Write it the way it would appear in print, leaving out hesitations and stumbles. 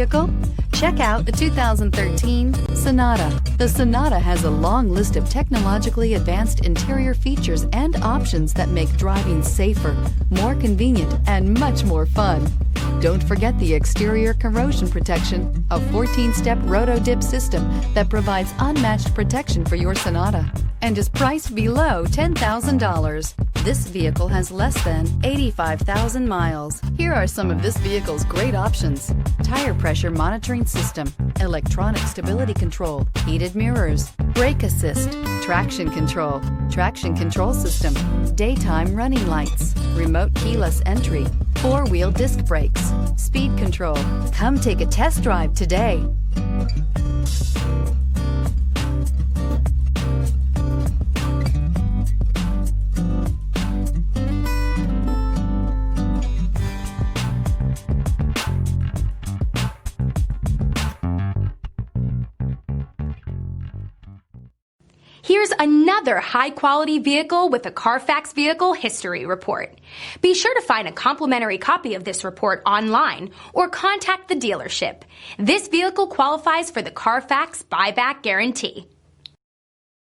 vehicle? Check out the 2013 Sonata. The Sonata has a long list of technologically advanced interior features and options that make driving safer, more convenient, and much more fun. Don't forget the exterior corrosion protection, a 14-step roto-dip system that provides unmatched protection for your Sonata and is priced below $10,000. This vehicle has less than 85,000 miles. Here are some of this vehicle's great options: tire pressure monitoring system, electronic stability control, heated mirrors, brake assist, traction control system, daytime running lights, remote keyless entry, four-wheel disc brakes, speed control. Come take a test drive today. Here's another high-quality vehicle with a Carfax Vehicle History Report. Be sure to find a complimentary copy of this report online or contact the dealership. This vehicle qualifies for the Carfax Buyback Guarantee.